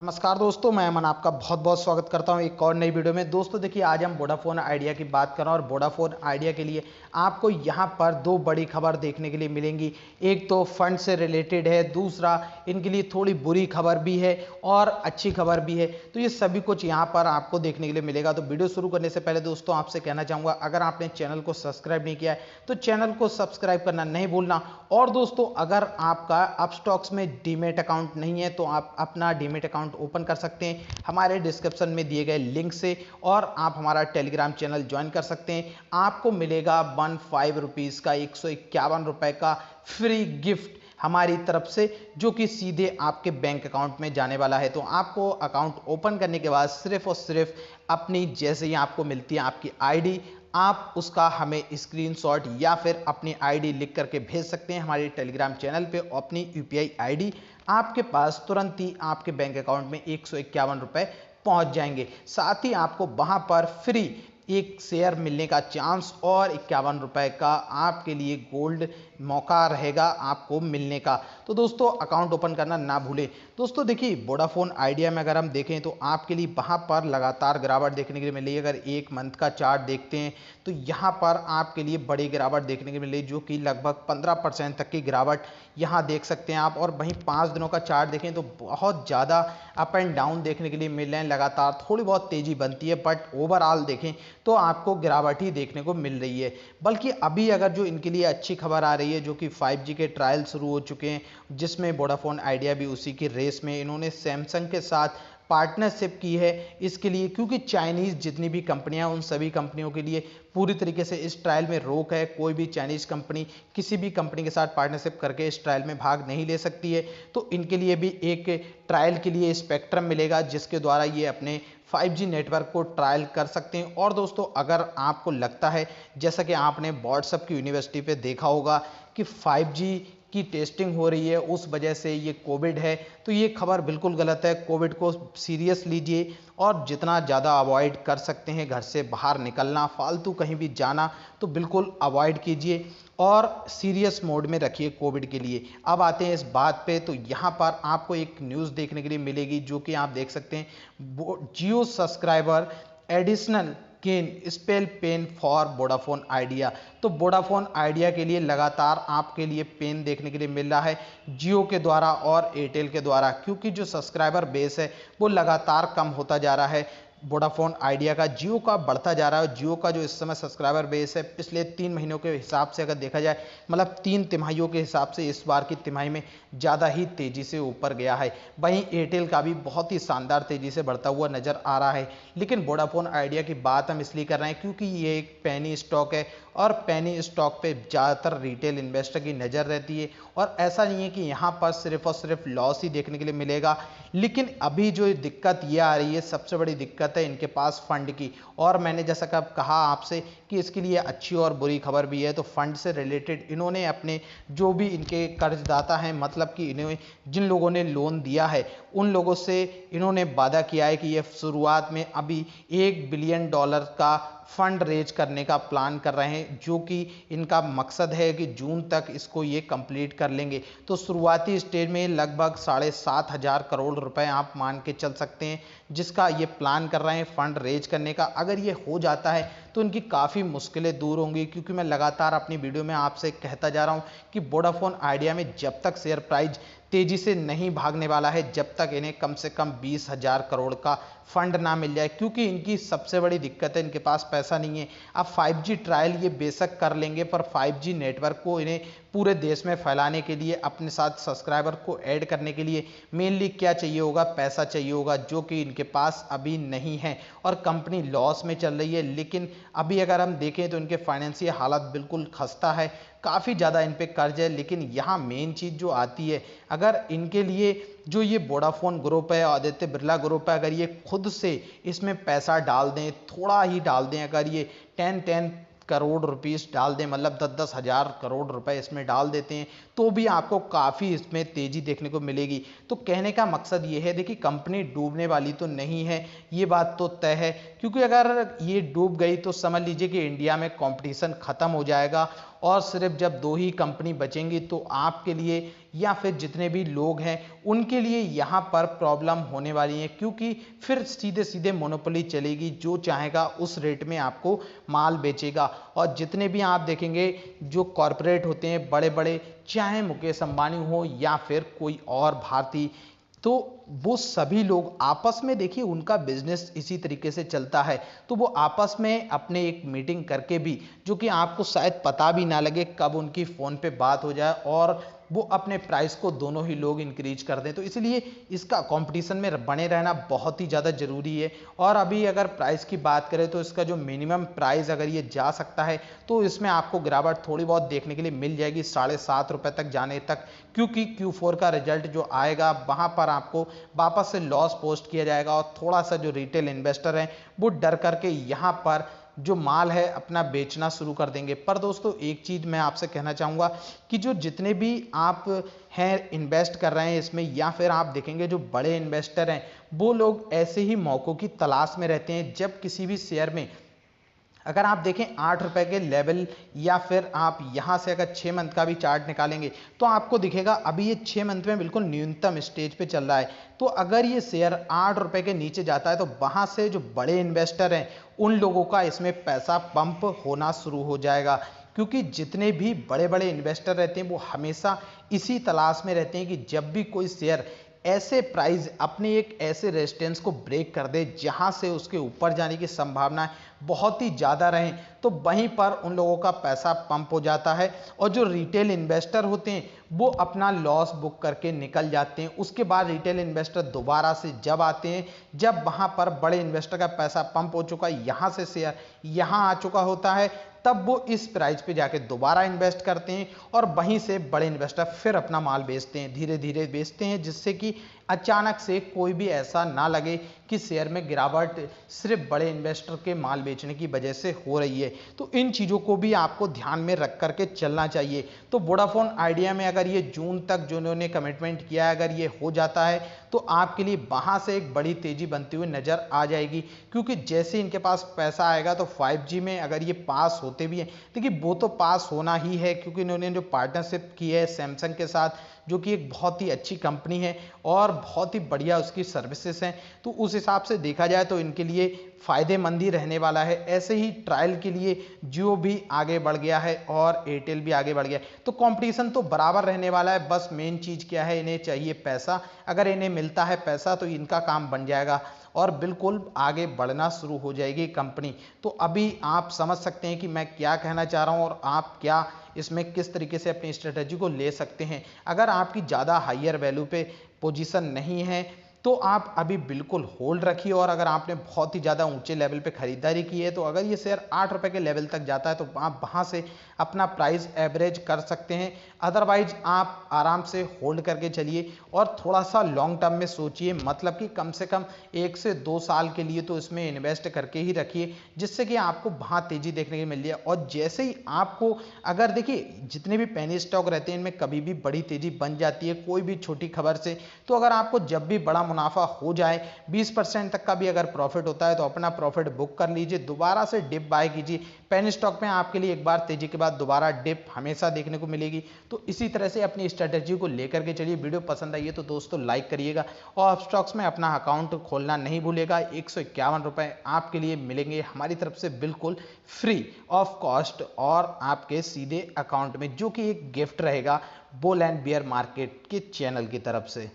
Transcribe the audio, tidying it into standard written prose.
नमस्कार दोस्तों, मैं अमन आपका बहुत बहुत स्वागत करता हूं एक और नई वीडियो में। दोस्तों देखिए, आज हम वोडाफोन आइडिया की बात कर रहे हैं और वोडाफोन आइडिया के लिए आपको यहां पर दो बड़ी खबर देखने के लिए मिलेंगी। एक तो फंड से रिलेटेड है, दूसरा इनके लिए थोड़ी बुरी खबर भी है और अच्छी खबर भी है। तो ये सभी कुछ यहां पर आपको देखने के लिए मिलेगा। तो वीडियो शुरू करने से पहले दोस्तों आपसे कहना चाहूँगा, अगर आपने चैनल को सब्सक्राइब नहीं किया है तो चैनल को सब्सक्राइब करना नहीं भूलना। और दोस्तों, अगर आपका अपस्टॉक्स में डीमेट अकाउंट नहीं है तो आप अपना डीमेट अकाउंट ओपन कर सकते हैं हमारे डिस्क्रिप्शन में दिए गए लिंक से, और आप हमारा टेलीग्राम चैनल ज्वाइन कर सकते हैं। आपको मिलेगा 15 रुपीज़ का 151 रुपए का फ्री गिफ्ट हमारी तरफ से, जो कि सीधे आपके बैंक अकाउंट में जाने वाला है। तो आपको अकाउंट ओपन करने के बाद सिर्फ और सिर्फ अपनी, जैसे ही आपको मिलती है आपकी आईडी, आप उसका हमें स्क्रीनशॉट या फिर अपनी आईडी लिख करके भेज सकते हैं हमारे टेलीग्राम चैनल पे। अपनी यूपीआई आईडी आपके पास तुरंत ही आपके बैंक अकाउंट में 151 रुपए पहुंच जाएंगे। साथ ही आपको वहां पर फ्री एक शेयर मिलने का चांस और 51 रुपए का आपके लिए गोल्ड मौका रहेगा आपको मिलने का। तो दोस्तों, अकाउंट ओपन करना ना भूलें। दोस्तों देखिए, वोडाफोन आइडिया में अगर हम देखें तो आपके लिए वहां पर लगातार गिरावट देखने के लिए मिली। अगर एक मंथ का चार्ट देखते हैं तो यहाँ पर आपके लिए बड़ी गिरावट देखने को मिली, जो कि लगभग 15% तक की गिरावट यहाँ देख सकते हैं आप। और वहीं 5 दिनों का चार्ट देखें तो बहुत ज़्यादा अप एंड डाउन देखने के लिए मिल रहे हैं। लगातार थोड़ी बहुत तेज़ी बनती है, बट ओवरऑल देखें तो आपको गिरावट ही देखने को मिल रही है। बल्कि अभी अगर जो इनके लिए अच्छी खबर आ रही है, जो कि 5G के ट्रायल शुरू हो चुके हैं, जिसमें वोडाफोन आइडिया भी उसी की रेस में, इन्होंने सैमसंग के साथ पार्टनरशिप की है इसके लिए, क्योंकि चाइनीज़ जितनी भी कंपनियां, उन सभी कंपनियों के लिए पूरी तरीके से इस ट्रायल में रोक है। कोई भी चाइनीज़ कंपनी किसी भी कंपनी के साथ पार्टनरशिप करके इस ट्रायल में भाग नहीं ले सकती है। तो इनके लिए भी एक ट्रायल के लिए स्पेक्ट्रम मिलेगा, जिसके द्वारा ये अपने 5G नेटवर्क को ट्रायल कर सकते हैं। और दोस्तों, अगर आपको लगता है, जैसा कि आपने व्हाट्सएप की यूनिवर्सिटी पे देखा होगा कि 5G की टेस्टिंग हो रही है, उस वजह से ये कोविड है, तो ये खबर बिल्कुल गलत है। कोविड को सीरियस लीजिए और जितना ज़्यादा अवॉइड कर सकते हैं घर से बाहर निकलना, फालतू कहीं भी जाना, तो बिल्कुल अवॉइड कीजिए और सीरियस मोड में रखिए कोविड के लिए। अब आते हैं इस बात पे, तो यहाँ पर आपको एक न्यूज़ देखने के लिए मिलेगी, जो कि आप देख सकते हैं, Jio subscriber additional gain spell pain for Vodafone Idea. तो वोडाफोन आइडिया के लिए लगातार आपके लिए पेन देखने के लिए मिल रहा है जियो के द्वारा और एयरटेल के द्वारा, क्योंकि जो सब्सक्राइबर बेस है वो लगातार कम होता जा रहा है। वोडाफोन आइडिया का, जियो का बढ़ता जा रहा है। जियो का जो इस समय सब्सक्राइबर बेस है, पिछले 3 महीनों के हिसाब से अगर देखा जाए, मतलब 3 तिमाहियों के हिसाब से इस बार की तिमाही में ज़्यादा ही तेज़ी से ऊपर गया है। वहीं एयरटेल का भी बहुत ही शानदार तेज़ी से बढ़ता हुआ नज़र आ रहा है। लेकिन वोडाफोन आइडिया की बात हम इसलिए कर रहे हैं क्योंकि ये एक पेनी स्टॉक है, और पेनी स्टॉक पे ज़्यादातर रिटेल इन्वेस्टर की नज़र रहती है। और ऐसा नहीं है कि यहाँ पर सिर्फ और सिर्फ लॉस ही देखने के लिए मिलेगा। लेकिन अभी जो दिक्कत ये आ रही है, सबसे बड़ी दिक्कत है इनके पास फंड की। और मैंने जैसा कब कहा आपसे कि इसके लिए अच्छी और बुरी खबर भी है। तो फंड से रिलेटेड इन्होंने अपने जो भी इनके कर्जदाता हैं, मतलब कि इन्हें जिन लोगों ने लोन दिया है, उन लोगों से इन्होंने वादा किया है कि ये शुरुआत में अभी $1 बिलियन का फंड रेज करने का प्लान कर रहे हैं, जो कि इनका मकसद है कि जून तक इसको ये कंप्लीट कर लेंगे। तो शुरुआती स्टेज में लगभग 7,500 करोड़ रुपए आप मान के चल सकते हैं, जिसका ये प्लान कर रहे हैं फंड रेज करने का। अगर ये हो जाता है तो इनकी काफ़ी मुश्किलें दूर होंगी, क्योंकि मैं लगातार अपनी वीडियो में आपसे कहता जा रहा हूँ कि वोडाफोन आइडिया में जब तक शेयर प्राइस तेजी से नहीं भागने वाला है, जब तक इन्हें कम से कम 20,000 करोड़ का फंड ना मिल जाए, क्योंकि इनकी सबसे बड़ी दिक्कत है इनके पास पैसा नहीं है। अब 5G ट्रायल ये बेशक कर लेंगे, पर 5G नेटवर्क को इन्हें पूरे देश में फैलाने के लिए, अपने साथ सब्सक्राइबर को ऐड करने के लिए मेनली क्या चाहिए होगा? पैसा चाहिए होगा, जो कि इनके पास अभी नहीं है। और कंपनी लॉस में चल रही है। लेकिन अभी अगर हम देखें तो इनके फाइनेंशियल हालत बिल्कुल खस्ता है, काफ़ी ज़्यादा इन पे कर्ज है। लेकिन यहाँ मेन चीज़ जो आती है, अगर इनके लिए जो ये वोडाफोन ग्रुप है, आदित्य बिरला ग्रुप है, अगर ये खुद से इसमें पैसा डाल दें, थोड़ा ही डाल दें, अगर ये 10 करोड़ रुपीस डाल दें, मतलब 10 हज़ार करोड़ रुपए इसमें डाल देते हैं, तो भी आपको काफ़ी इसमें तेज़ी देखने को मिलेगी। तो कहने का मकसद ये है, देखिए कंपनी डूबने वाली तो नहीं है, ये बात तो तय है। क्योंकि अगर ये डूब गई तो समझ लीजिए कि इंडिया में कंपटीशन ख़त्म हो जाएगा, और सिर्फ जब 2 ही कंपनी बचेंगी तो आपके लिए या फिर जितने भी लोग हैं उनके लिए यहाँ पर प्रॉब्लम होने वाली है, क्योंकि फिर सीधे सीधे मोनोपोली चलेगी, जो चाहेगा उस रेट में आपको माल बेचेगा। और जितने भी आप देखेंगे जो कॉरपोरेट होते हैं बड़े बड़े, चाहे मुकेश अंबानी हो या फिर कोई और भारतीय, तो वो सभी लोग आपस में, देखिए उनका बिजनेस इसी तरीके से चलता है, तो वो आपस में अपने एक मीटिंग करके भी, जो कि आपको शायद पता भी ना लगे कब उनकी फोन पे बात हो जाए और वो अपने प्राइस को दोनों ही लोग इंक्रीज कर दें। तो इसलिए इसका कंपटीशन में बने रहना बहुत ही ज़्यादा ज़रूरी है। और अभी अगर प्राइस की बात करें तो इसका जो मिनिमम प्राइस अगर ये जा सकता है तो इसमें आपको गिरावट थोड़ी बहुत देखने के लिए मिल जाएगी, ₹7.5 तक जाने तक, क्योंकि Q4 का रिजल्ट जो आएगा वहाँ पर आपको वापस से लॉस पोस्ट किया जाएगा और थोड़ा सा जो रिटेल इन्वेस्टर हैं वो डर करके यहाँ पर जो माल है अपना बेचना शुरू कर देंगे। पर दोस्तों एक चीज मैं आपसे कहना चाहूंगा कि जो जितने भी आप हैं इन्वेस्ट कर रहे हैं इसमें, या फिर आप देखेंगे जो बड़े इन्वेस्टर हैं वो लोग ऐसे ही मौकों की तलाश में रहते हैं। जब किसी भी शेयर में अगर आप देखें 8 रुपए के लेवल, या फिर आप यहां से अगर 6 मंथ का भी चार्ट निकालेंगे तो आपको दिखेगा अभी ये 6 मंथ में बिल्कुल न्यूनतम स्टेज पे चल रहा है। तो अगर ये शेयर 8 रुपए के नीचे जाता है तो वहां से जो बड़े इन्वेस्टर हैं उन लोगों का इसमें पैसा पंप होना शुरू हो जाएगा, क्योंकि जितने भी बड़े बड़े इन्वेस्टर रहते हैं वो हमेशा इसी तलाश में रहते हैं कि जब भी कोई शेयर ऐसे प्राइस अपने एक ऐसे रेजिस्टेंस को ब्रेक कर दे जहां से उसके ऊपर जाने की संभावना बहुत ही ज़्यादा रहें, तो वहीं पर उन लोगों का पैसा पंप हो जाता है और जो रिटेल इन्वेस्टर होते हैं वो अपना लॉस बुक करके निकल जाते हैं। उसके बाद रिटेल इन्वेस्टर दोबारा से जब आते हैं, जब वहां पर बड़े इन्वेस्टर का पैसा पंप हो चुका है, यहां से शेयर यहां आ चुका होता है, तब वो इस प्राइस पे जाके दोबारा इन्वेस्ट करते हैं और वहीं से बड़े इन्वेस्टर फिर अपना माल बेचते हैं, धीरे धीरे बेचते हैं, जिससे कि अचानक से कोई भी ऐसा ना लगे कि शेयर में गिरावट सिर्फ बड़े इन्वेस्टर के माल बेचने की वजह से हो रही है। तो इन चीज़ों को भी आपको ध्यान में रख करके चलना चाहिए। तो वोडाफोन आइडिया में अगर ये जून तक जो उन्होंने कमिटमेंट किया है अगर ये हो जाता है तो आपके लिए वहां से एक बड़ी तेजी बनती हुई नजर आ जाएगी, क्योंकि जैसे इनके पास पैसा आएगा तो 5G में अगर ये पास होते भी हैं, देखिए वो तो पास होना ही है, क्योंकि इन्होंने जो पार्टनरशिप की है सैमसंग के साथ, जो कि एक बहुत ही अच्छी कंपनी है और बहुत ही बढ़िया उसकी सर्विसेज हैं, तो उस हिसाब से देखा जाए तो इनके लिए फायदेमंद ही रहने वाला है। ऐसे ही ट्रायल के लिए जियो भी आगे बढ़ गया है और एयरटेल भी आगे बढ़ गया है, तो कंपटीशन तो बराबर रहने वाला है। बस मेन चीज क्या है, इन्हें चाहिए पैसा। अगर इन्हें मिलता है पैसा तो इनका काम बन जाएगा और बिल्कुल आगे बढ़ना शुरू हो जाएगी कंपनी। तो अभी आप समझ सकते हैं कि मैं क्या कहना चाह रहा हूं और आप क्या इसमें किस तरीके से अपनी स्ट्रेटजी को ले सकते हैं। अगर आपकी ज़्यादा हायर वैल्यू पे पोजीशन नहीं है तो आप अभी बिल्कुल होल्ड रखिए, और अगर आपने बहुत ही ज़्यादा ऊंचे लेवल पे खरीदारी की है तो अगर ये शेयर 8 रुपए के लेवल तक जाता है तो आप वहाँ से अपना प्राइस एवरेज कर सकते हैं। अदरवाइज आप आराम से होल्ड करके चलिए और थोड़ा सा लॉन्ग टर्म में सोचिए, मतलब कि कम से कम 1 से 2 साल के लिए तो इसमें इन्वेस्ट करके ही रखिए, जिससे कि आपको वहाँ तेजी देखने की मिल जाए। और जैसे ही आपको, अगर देखिए जितने भी पेनी स्टॉक रहते हैं इनमें कभी भी बड़ी तेजी बन जाती है कोई भी छोटी खबर से, तो अगर आपको जब भी बड़ा मुनाफा हो जाए 20% तक का भी अगर प्रॉफिट होता है तो अपना प्रॉफिट बुक कर लीजिए, दोबारा से डिप बाय कीजिए। पेनी स्टॉक में आपके लिए एक बार तेजी के बाद दोबारा डिप हमेशा देखने को मिलेगी। तो इसी तरह से अपनी स्ट्रेटेजी को लेकर के चलिए। वीडियो पसंद आई है तो दोस्तों लाइक करिएगा और स्टॉक्स में अपना अकाउंट खोलना नहीं भूलेगा। 151 रुपए आपके लिए मिलेंगे हमारी तरफ से बिल्कुल फ्री ऑफ कॉस्ट और आपके सीधे अकाउंट में, जो कि एक गिफ्ट रहेगा बुल एंड बियर मार्केट के चैनल की तरफ से।